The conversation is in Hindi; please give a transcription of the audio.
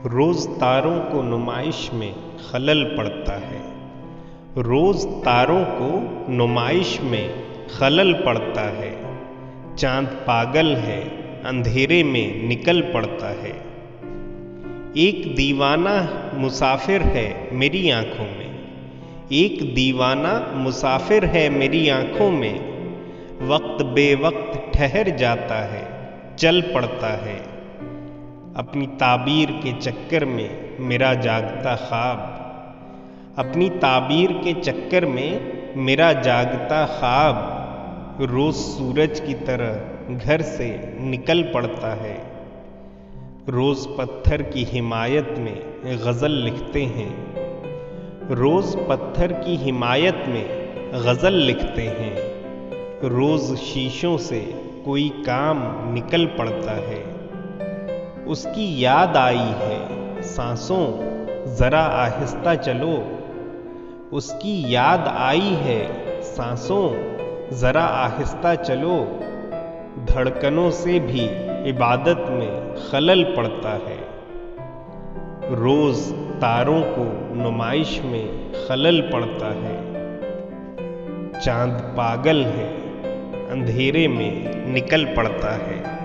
रोज तारों को नुमाइश में खलल पड़ता है। रोज तारों को नुमाइश में खलल पड़ता है। चांद पागल है, अंधेरे में निकल पड़ता है। एक दीवाना मुसाफिर है मेरी आंखों में। एक दीवाना मुसाफिर है मेरी आंखों में। वक्त बेवक्त ठहर जाता है, चल पड़ता है। अपनी ताबीर के चक्कर में मेरा जागता ख्वाब, अपनी ताबीर के चक्कर में मेरा जागता ख्वाब रोज सूरज की तरह घर से निकल पड़ता है। रोज पत्थर की हिमायत में गज़ल लिखते हैं। रोज पत्थर की हिमायत में गज़ल लिखते हैं। रोज शीशों से कोई काम निकल पड़ता है। उसकी याद आई है सांसों जरा आहिस्ता चलो। उसकी याद आई है सांसों जरा आहिस्ता चलो। धड़कनों से भी इबादत में खलल पड़ता है। रोज तारों को नुमाइश में खलल पड़ता है। चांद पागल है, अंधेरे में निकल पड़ता है।